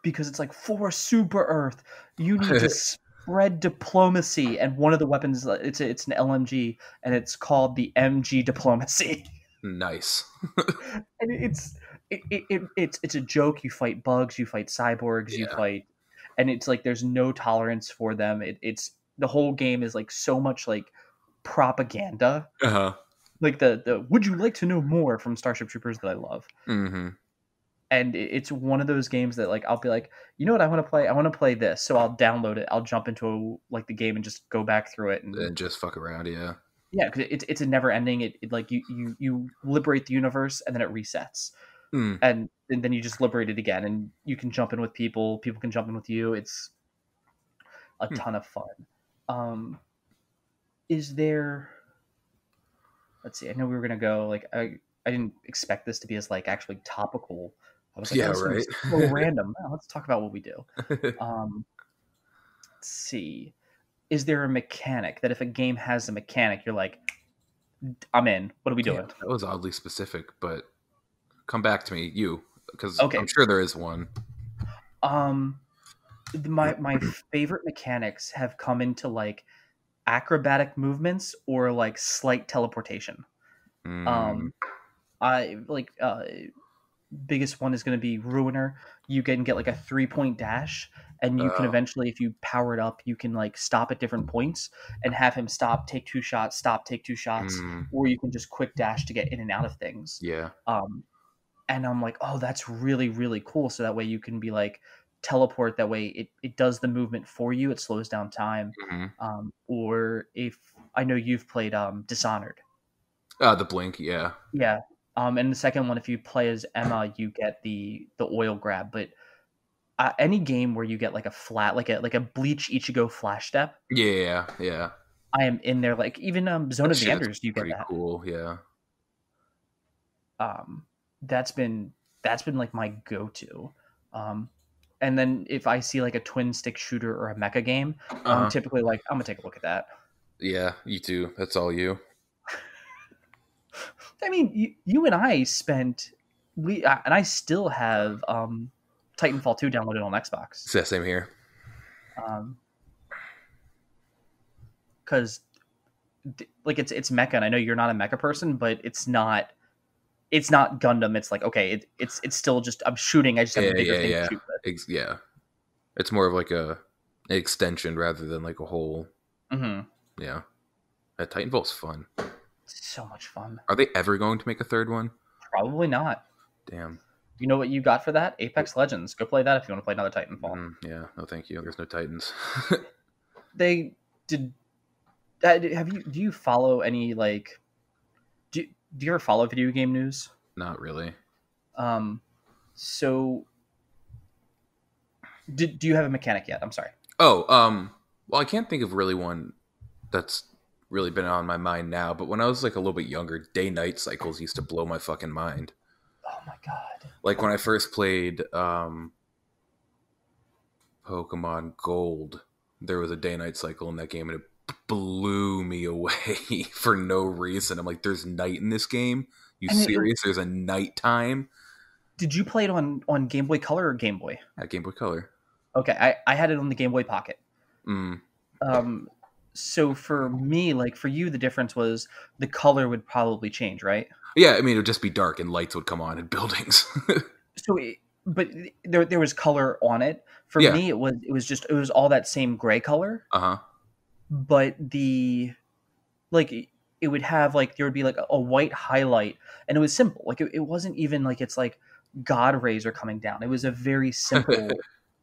Because it's like for Super Earth, you need to spread diplomacy, and one of the weapons it's an LMG, and it's called the MG Diplomacy. Nice. And it's a joke. You fight bugs, you fight cyborgs, you fight, and it's like there's no tolerance for them. It's the whole game is like so much like propaganda. Like the would you like to know more from Starship Troopers that I love. And it's one of those games that like I'll be like, you know what I want to play? I want to play this, so I'll download it. I'll jump into like the game and just go back through it and just fuck around. Yeah, because it's a never ending. It like you liberate the universe and then it resets, and then you just liberate it again, and you can jump in with people. People can jump in with you. It's a ton of fun. Is there? Let's see. I know we were gonna go like I didn't expect this to be as like actually topical. I was like, right. So random. Now, let's talk about what we do. Let's see. Is there a mechanic that if a game has a mechanic, you're like, I'm in. What are we doing? That was oddly specific, but come back to me, because I'm sure there is one. My favorite mechanics have come into like acrobatic movements or like slight teleportation. I like biggest one is going to be Ruiner. You can get like a 3-point dash, and you can eventually, if you power it up, you can like stop at different points and have him stop, take 2 shots, stop, take 2 shots, or you can just quick dash to get in and out of things. And I'm like, oh, that's really, really cool. So that way you can be like teleport. That way it does the movement for you. It slows down time. Or if I know you've played Dishonored. The blink, yeah. And the second one, if you play as Emma, you get the oil grab. But any game where you get like a flat, like a Bleach Ichigo flash step, yeah, I am in there. Like even Zone of the Enders, you get pretty that. Cool, yeah. that's been like my go-to. And then if I see like a twin stick shooter or a mecha game, I'm typically like, I'm gonna take a look at that. Yeah, you too. That's all you. I mean, you and I spent and I still have Titanfall 2 downloaded on Xbox. Yeah, same here. Because like it's mecha, and I know you're not a mecha person, but it's not Gundam. It's like, okay, it's still just, I'm shooting. I just have a bigger thing to shoot with. Yeah. It's more of like an extension rather than like a whole. Mm-hmm. Yeah. Titanfall's fun. It's so much fun. Are they ever going to make a third one? Probably not. Damn. You know what you got for that? Apex Legends. Go play that if you want to play another Titanfall. Yeah. No, thank you. There's no Titans. They did. Do you follow any like? Do you ever follow video game news? Not really. So do you have a mechanic yet? I'm sorry. Oh, well, I can't think of really one that's really been on my mind now, but when I was like a little bit younger, day-night cycles used to blow my fucking mind. Oh my god. Like when I first played Pokemon Gold, there was a day-night cycle in that game, and it blew me away for no reason. I'm like, there's night in this game? You serious? There's a nighttime? Did you play it on Game Boy Color or Game Boy? Game Boy Color. Okay, I had it on the Game Boy Pocket. Mm. So for me, like for you, the difference was the color would probably change, right? Yeah, I mean, it would just be dark and lights would come on in buildings. But there was color on it. For me, it was all that same gray color. But it would have like, there would be like a white highlight, and it was simple. Like it wasn't even like it's like God rays are coming down. It was a very simple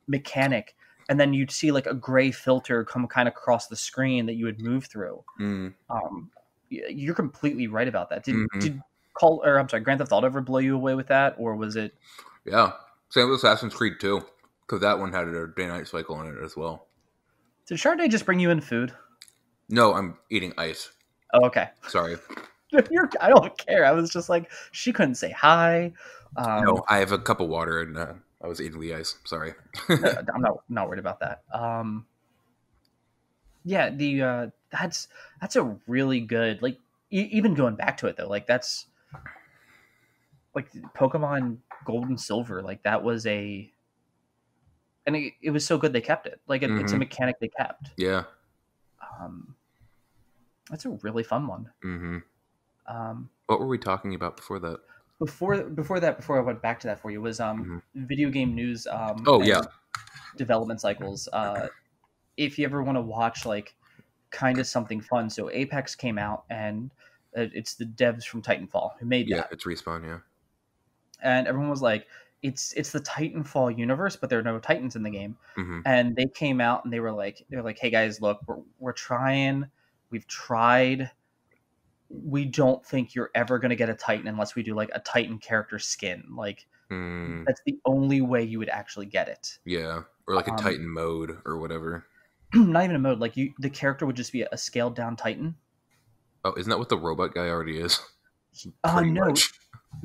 mechanic. And then you'd see like a gray filter come kind of across the screen that you would move through. You're completely right about that. Did Grand Theft Auto ever blow you away with that, or was it? Yeah, same with Assassin's Creed 2, because that one had a day-night cycle in it as well. Did Chardonnay just bring you in food? No, I'm eating ice. Oh, okay. Sorry. I don't care. I was just like, she couldn't say hi. No, I have a cup of water, and I was eating the ice. Sorry. I'm not worried about that. Yeah, that's a really good, like, even going back to it though, like that's like Pokemon Gold and Silver, like that was and it was so good they kept it. Like it's a mechanic they kept. Yeah. That's a really fun one. What were we talking about before that? Before I went back to that for you, was video game news. Development cycles. If you ever want to watch like kind of something fun, so Apex came out, and it's the devs from Titanfall who made that. Yeah, it's Respawn, yeah. And everyone was like, it's the Titanfall universe, but there are no Titans in the game. And they came out and they were like, hey guys, look, we're trying. We've tried. We don't think you're ever going to get a Titan unless we do like a Titan character skin. Like that's the only way you would actually get it. Yeah, or like a Titan mode or whatever. Not even a mode. Like the character would just be a scaled down Titan. Oh, isn't that what the robot guy already is? No, much.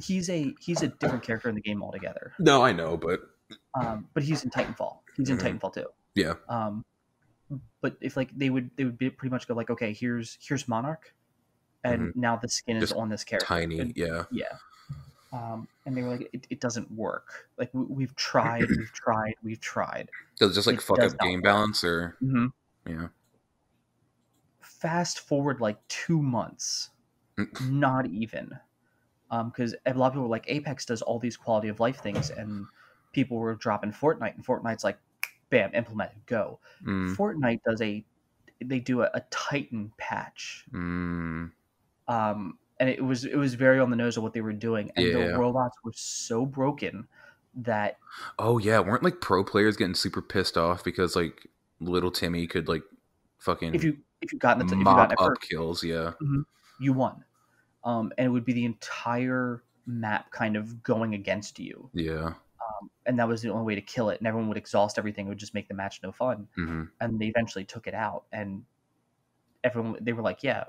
He's a different character in the game altogether. No, I know, but he's in Titanfall. He's in Titanfall 2. Yeah. But if like they would be pretty much go like, okay, here's Monarch, and now the skin is on this character. Tiny, and, yeah. And they were like, it doesn't work. Like we've tried. Does it just like fuck up game balance, or yeah? Fast forward like 2 months, not even, because a lot of people were like, Apex does all these quality of life things, and people were dropping Fortnite, and Fortnite's like, bam, implemented, go. Fortnite they do a Titan patch. And it was very on the nose of what they were doing, and the robots were so broken that weren't like pro players getting super pissed off because like little Timmy could like fucking if you got in the mop up kills, you won, and it would be the entire map kind of going against you, and that was the only way to kill it, and everyone would exhaust everything. It would just make the match no fun. And they eventually took it out, and they were like, yeah,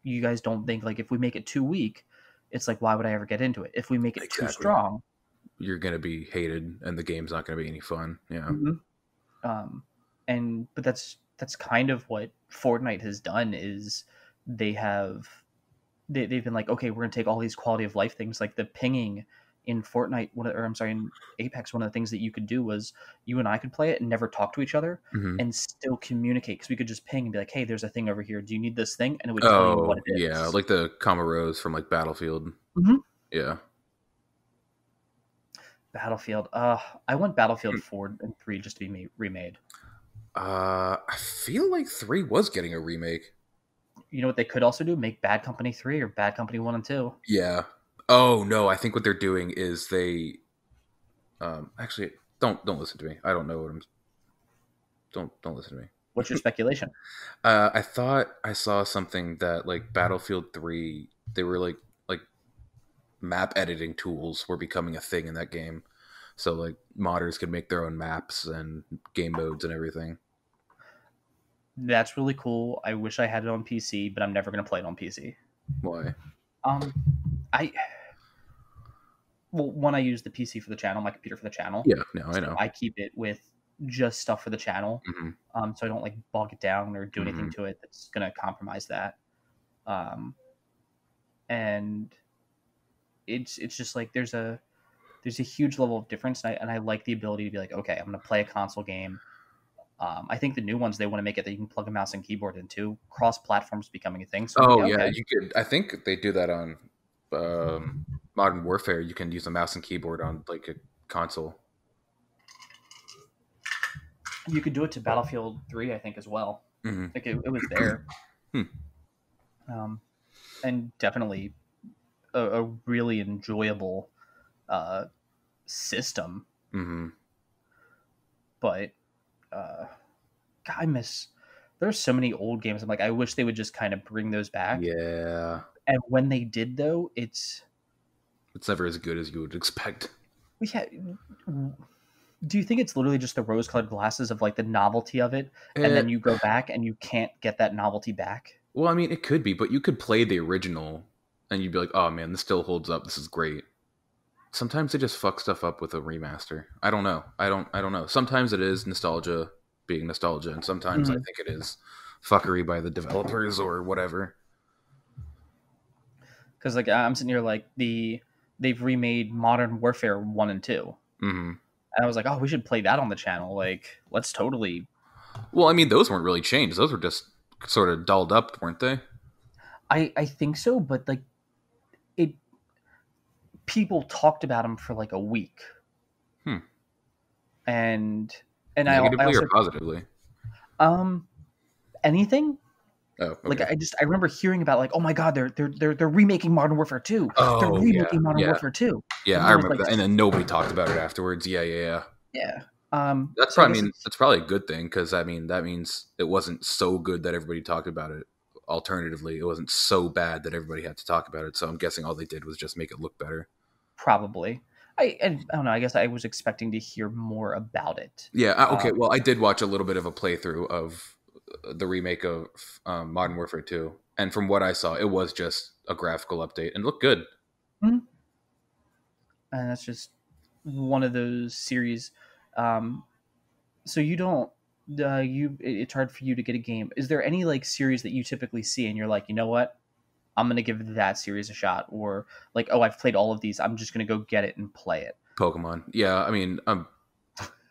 you guys don't think like if we make it too weak, it's like, why would I ever get into it? If we make it too Exactly. strong, You're gonna be hated, and the game's not gonna be any fun. Yeah. Mhm. But that's kind of what Fortnite has done is they have they've been like, okay, we're gonna take all these quality of life things like the pinging in Fortnite, in Apex. One of the things that you could do was you and I could play it and never talk to each other Hmm. and still communicate because we could just ping and be like, hey, there's a thing over here. Do you need this thing? And it would tell you what Oh it yeah, is. like the Camaros from like Battlefield. Mhm. Yeah. Battlefield. I want Battlefield 4 and 3 just to be remade. I feel like 3 was getting a remake. You know what they could also do? Make Bad Company 3 or Bad Company 1 and 2. Yeah. Oh no, I think what they're doing is they actually don't listen to me. I don't know what I'm don't listen to me. What's your speculation? I thought I saw something that like Battlefield 3 they were like map editing tools were becoming a thing in that game. So like modders could make their own maps and game modes and everything. That's really cool. I wish I had it on PC, but I'm never going to play it on PC. Why? Um, I well, one, I use the PC for the channel, my computer for the channel, Yeah, no, I so know. I keep it with just stuff for the channel. Hmm. So I don't like bog it down or do anything Hmm. to it that's going to compromise that. Um, and it's just like there's a huge level of difference, and I like the ability to be like, okay, I'm going to play a console game. I think the new ones they want to make it that you can plug a mouse and keyboard into. Cross platforms becoming a thing, so I'm like, Oh yeah, yeah, okay. you could. I think they do that on Modern Warfare. You can use a mouse and keyboard on like a console. You could do it to Battlefield 3, I think, as well. Hmm. Like it was there, Hmm. um, and definitely a really enjoyable uh, system. Hmm. But God, I miss. There's so many old games. I'm like, I wish they would just kind of bring those back. Yeah, And when they did, though, it's never as good as you would expect. yeah. Do you think it's literally just the rose-colored glasses of like the novelty of it, and Eh, then you go back and you can't get that novelty back? well, I mean, it could be, but you could play the original, and you'd be like, "Oh man, this still holds up. This is great." Sometimes they just fuck stuff up with a remaster. I don't know. I don't know. Sometimes it is nostalgia being nostalgia, and sometimes I Mm-hmm. think it is fuckery by the developers or whatever. Because like I'm sitting here like they've remade Modern Warfare 1 and 2. Hmm. And I was like, oh, we should play that on the channel. Like, let's totally. Well, I mean, those weren't really changed. Those were just sort of dolled up, weren't they? I think so, but like it, people talked about them for like a week, Hmm. and I Negatively or also positively? um anything Oh, like okay. I remember hearing about like, oh my god, they're remaking Modern Warfare 2. They're Oh, yeah, remaking Modern yeah, Warfare 2, yeah. and I there was remember like that, and then nobody talked about it afterwards. Yeah, yeah, yeah. yeah. That's So I probably. I guess mean, it's that's probably a good thing because I mean that means it wasn't so good that everybody talked about it. Alternatively, it wasn't so bad that everybody had to talk about it. So I'm guessing all they did was just make it look better. probably I don't know. I guess I was expecting to hear more about it. Yeah. Um, Okay. Well, I did watch a little bit of a playthrough of the remake of Modern Warfare 2, and from what I saw, it was just a graphical update and looked good. and that's just one of those series. Um, so you don't it's hard for you to get a game. Is there any like series that you typically see and you're like, you know what, I'm gonna give that series a shot, or like, oh, I've played all of these, I'm just gonna go get it and play it. Pokemon. Yeah. I mean,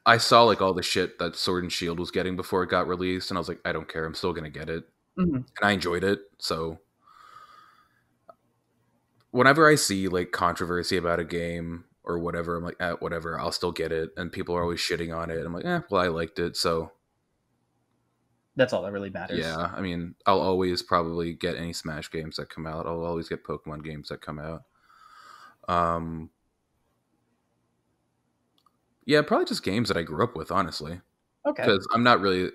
I saw like all the shit that Sword and Shield was getting before it got released, and I was like, I don't care. I'm still gonna get it, Mhm. and I enjoyed it. So whenever I see like controversy about a game or whatever, I'm like, whatever. I'll still get it, and people are always shitting on it. I'm like, well, I liked it, so That's all that really matters. yeah. I mean, I'll always probably get any Smash games that come out. I'll always get Pokemon games that come out. Um, yeah, probably just games that I grew up with, honestly, Okay. because I'm not really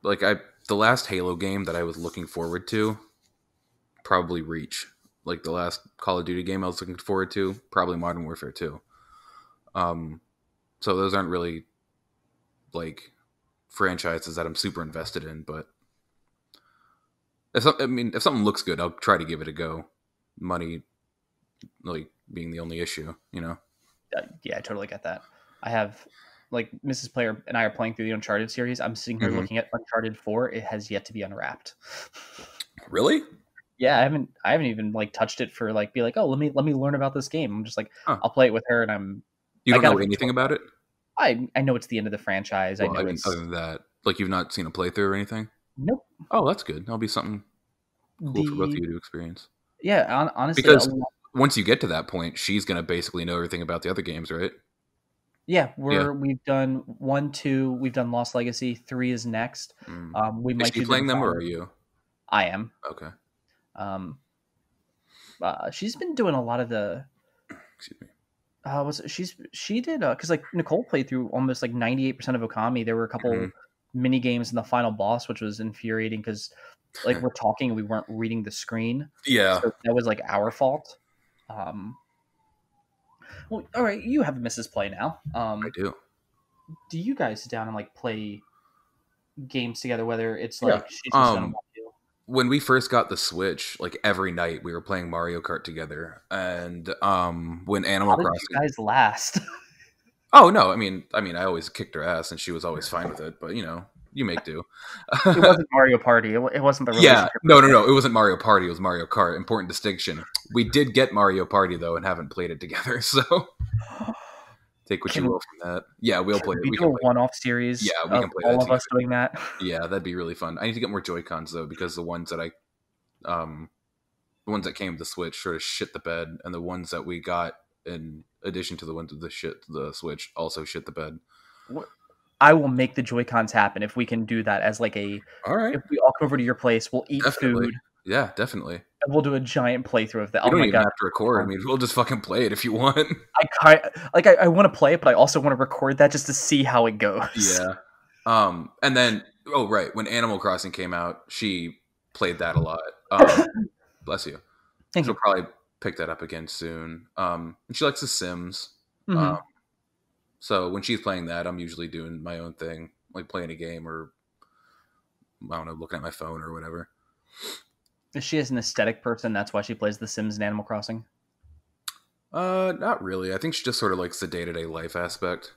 like I. The last Halo game that I was looking forward to probably Reach. Like the last Call of Duty game I was looking forward to, probably Modern Warfare 2. Um, so those aren't really like franchises that I'm super invested in, but if something looks good, I'll try to give it a go. Money like being the only issue, you know? Yeah, I totally get that. I have like Mrs. Player and I are playing through the Uncharted series. I'm sitting here Mhm. looking at Uncharted 4. It has yet to be unwrapped. Really? Yeah, I haven't even like touched it for like be like, oh, let me learn about this game. I'm just like, Huh. I'll play it with her, and You I don't got it know for anything about it? I know it's the end of the franchise. I Well, I know mean, other it's than that, like you've not seen a playthrough or anything? nope. Oh, that's good. That'll be something cool for both of The you to experience. yeah, honestly, Because once you get to that point, she's gonna basically know everything about the other games, right? yeah, Yeah. we've done 1, 2, we've done Lost Legacy. 3 is next. Mm. We Is might she do the playing them or Divine. are you? I am. Okay. Um, she's been doing a lot of the Excuse me. she did because like Nicole played through almost like 98% of Okami. There were a Mhm. couple mini games in the final boss, which was infuriating because like we're talking and we weren't reading the screen, Yeah, so that was like our fault. Um, well, all right, you have a Mrs. Play now. I do. Do you guys sit down and like play games together? Whether it's Yeah. like she's just gonna watch you. When we first got the Switch, like every night we were playing Mario Kart together, and when How Animal did you Crossing. guys last? Oh no, I always kicked her ass, and she was always fine with it. But you make do. It wasn't Mario Party. It wasn't the Yeah, relationship. no. It wasn't Mario Party. It was Mario Kart. Important distinction. We did get Mario Party though, and haven't played it together. So take what you Can will from that. Yeah, we'll play can it. we We do can a play. one-off series Yeah, we of can play that all of together. us doing that? Yeah, that'd be really fun. I need to get more Joy Cons though, because um, the ones that came with the Switch sort of shit the bed, and the ones that we got in addition to the ones with the Switch also shit the bed. I will make the Joy Cons happen if we can do that as like a. All right, If we all come over to your place, we'll eat definitely. food Yeah, definitely. and we'll do a giant playthrough of that. We Oh don't my even god! have to record. I mean, we'll just fucking play it if you want. I want to play it, but I also want to record that just to see how it goes. Yeah. And then, oh right, when Animal Crossing came out, she played that a lot. Bless you. Thank She'll you. probably pick that up again soon. And she likes The Sims. Hmm. So when she's playing that, I'm usually doing my own thing, like playing a game or I don't know, looking at my phone or whatever. If she is an aesthetic person, that's why she plays The Sims and Animal Crossing. Not really. I think she just sort of likes the day-to-day life aspect.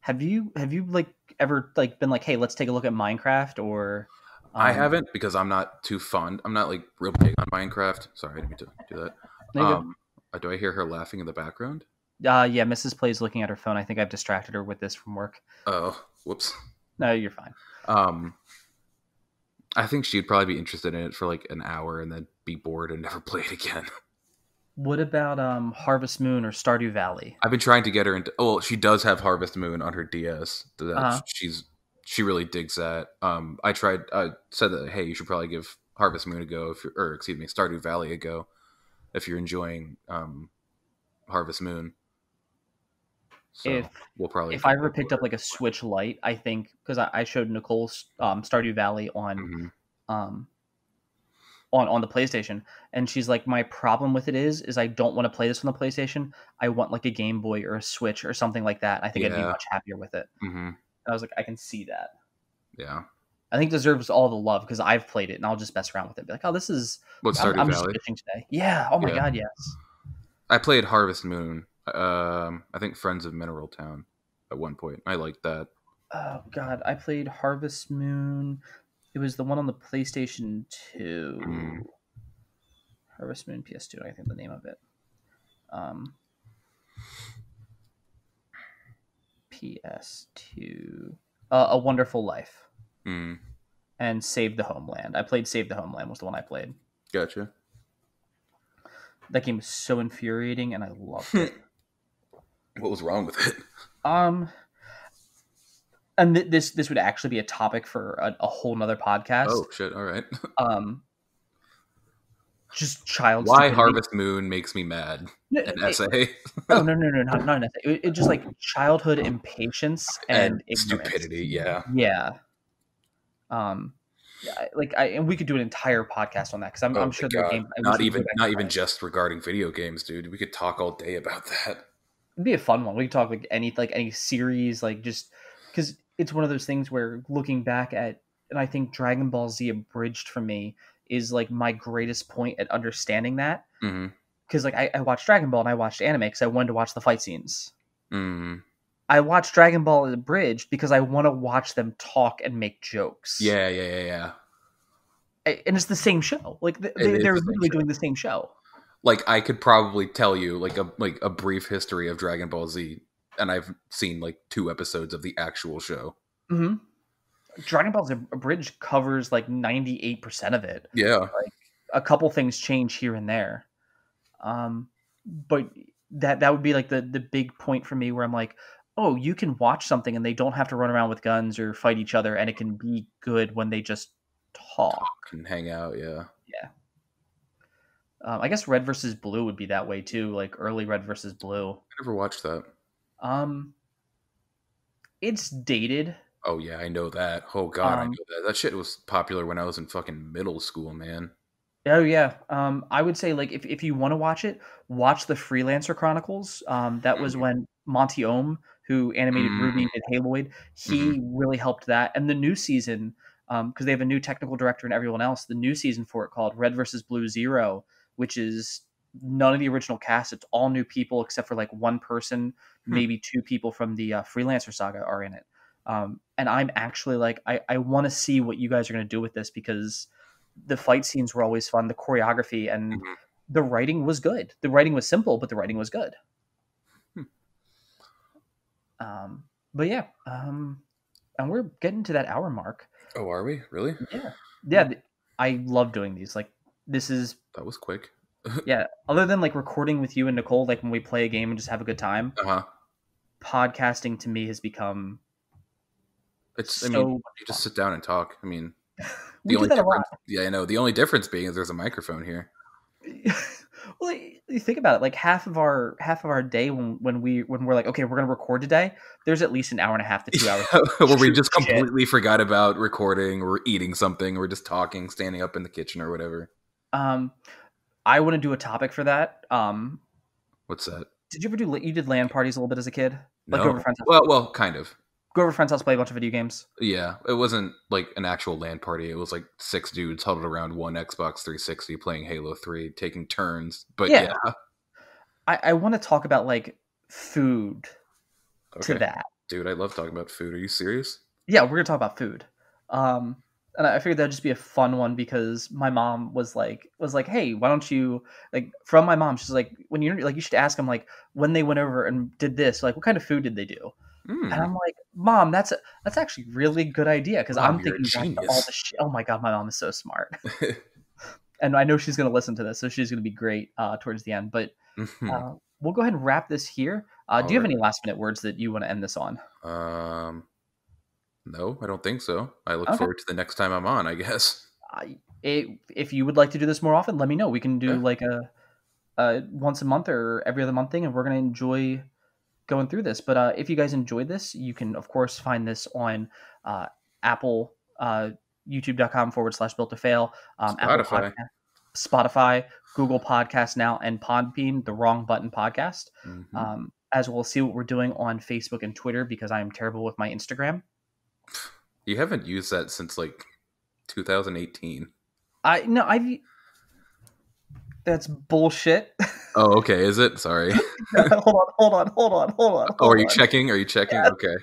Have you like ever like been like, hey, let's take a look at Minecraft or? I haven't because I'm not too fond. I'm not like real big on Minecraft. Sorry, I didn't mean to do that. No, you're good. Do I hear her laughing in the background? Yeah, Mrs. Play's looking at her phone. I think I've distracted her with this from work. Oh, whoops. No, you're fine. I think she'd probably be interested in it for like an hour and then be bored and never play it again. What about Harvest Moon or Stardew Valley? I've been trying to get her into. Oh, well, she does have Harvest Moon on her DS. Uh-huh. She really digs that. I said that hey, you should probably give Harvest Moon a go or excuse me, Stardew Valley a go if you're enjoying Harvest Moon. So we'll probably If I ever picked up like a Switch Lite, I think because I showed Nicole Stardew Valley on on the PlayStation, and she's like, my problem with it is I don't want to play this on the PlayStation. I want like a Game Boy or a Switch or something like that. I think I'd be much happier with it. Mm-hmm. I was like, I can see that. Yeah, I think it deserves all the love because I've played it and I'll just mess around with it. Be like, oh, this is. Stardew I'm just Valley? fishing today. Yeah. Oh my god, yes. I played Harvest Moon. I think Friends of Mineral Town at one point. I liked that. Oh god, I played Harvest Moon. It was the one on the PlayStation 2. Harvest Moon PS2, I think the name of it. PS2. A Wonderful Life. And Save the Homeland. I played Save the Homeland was the one I played. Gotcha. That game was so infuriating and I loved it. What was wrong with it? And this would actually be a topic for a whole nother podcast. Oh shit! All right. Just child. Why stupidity. Harvest Moon makes me mad? An essay. No, not an essay. It just like childhood impatience and stupidity. Yeah. Yeah. And we could do an entire podcast on that because I'm sure there are games. Not even just regarding video games, dude. We could talk all day about that. It'd be a fun one. We could talk like any series, like just because it's one of those things where looking back at, and I think Dragon Ball Z Abridged for me is like my greatest point at understanding that. because like I watched Dragon Ball and I watched anime because I wanted to watch the fight scenes. Mm. I watched Dragon Ball abridged because I want to watch them talk and make jokes. Yeah. And it's the same show. Like It is they're the same literally show. doing the same show. Like I could probably tell you like a brief history of Dragon Ball Z, and I've seen like 2 episodes of the actual show. Mm-hmm. Dragon Ball's abridged covers like 98% of it. Yeah. Like a couple things change here and there. But that would be like the big point for me where I'm like, oh, you can watch something and they don't have to run around with guns or fight each other, and it can be good when they just talk. And hang out, yeah. Yeah. I guess Red versus Blue would be that way too, like early Red versus Blue. I never watched that. It's dated. Oh yeah, I know that. Oh god, I know that. That shit was popular when I was in fucking middle school, man. Oh yeah. I would say like if you want to watch it, watch the Freelancer Chronicles. That was when Monty Ohm, who animated Ruby and did Haloid, he really helped that. And the new season, because they have a new technical director and everyone else, the new season for it called Red versus Blue Zero, which is none of the original cast. It's all new people except for like one person, maybe 2 people from the Freelancer saga are in it. And I'm actually like, I want to see what you guys are going to do with this because the fight scenes were always fun. The choreography and the writing was good. The writing was simple, but the writing was good. But yeah, and we're getting to that hour mark. Oh, are we? Really? Yeah. I love doing these. Like that was quick. Yeah. Other than like recording with you and Nicole, like when we play a game and just have a good time, podcasting to me has become. I mean, you just sit down and talk. I mean, the only difference, I know. The only difference being is there's a microphone here. Well, you think about it. Like half of our day when we're like, okay, we're gonna record today. There's at least an hour and a half to 2 hours where we just completely forgot about recording or eating something or just talking, standing up in the kitchen or whatever. I want to do a topic for that. What's that? Did you ever do? You did LAN parties a little bit as a kid? Like go over friends' house? Well, kind of. Go over friends' house, play a bunch of video games. Yeah, it wasn't like an actual LAN party. It was like 6 dudes huddled around one Xbox 360 playing Halo 3, taking turns. But yeah. I want to talk about like food to that. Dude, I love talking about food. Are you serious? Yeah, we're gonna talk about food. And I figured that'd just be a fun one because my mom was like, hey, why don't you like from my mom? She's like, when you're like, you should ask them like when they went over and did this, like what kind of food did they do? And I'm like, Mom, that's actually really good idea because I'm thinking back to all the shit. Oh my god, my mom is so smart, and I know she's going to listen to this, so she's going to be great towards the end. But we'll go ahead and wrap this here. Do you have any last minute words that you want to end this on? No, I don't think so. I look forward to the next time I'm on, I guess. If you would like to do this more often, let me know. We can do like a once a month or every other month thing, and we're going to enjoy going through this. But if you guys enjoyed this, you can of course find this on Apple, youtube.com/built-to-fail, Apple Podcast, Spotify, Google Podcasts now, and Podbean, the Wrong Button Podcast. As we'll see what we're doing on Facebook and Twitter because I am terrible with my Instagram. You haven't used that since like 2018. That's bullshit. Oh, okay. Is it? Sorry. Hold on. Oh, are you checking? Yeah. Okay.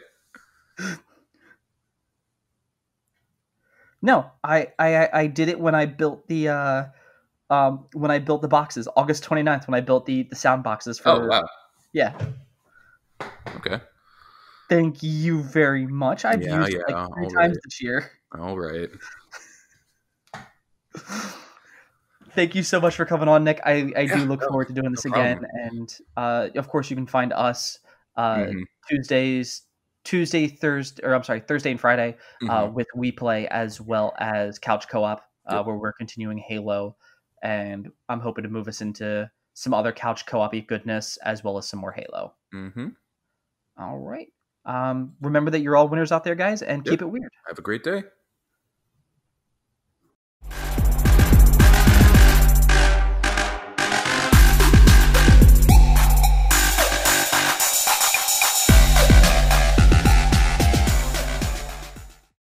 No, I did it when I built the boxes, August 29th, when I built the sound boxes for. Oh, wow. Yeah. Okay. Thank you very much. I've used it like 3 times this year. All right. Thank you so much for coming on, Nick. I do look forward to doing this again. And of course, you can find us Thursday, and Friday with We Play, as well as Couch Co-op, where we're continuing Halo. And I'm hoping to move us into some other Couch Co-op-y goodness, as well as some more Halo. All right. Remember that you're all winners out there, guys, and keep it weird. Have a great day.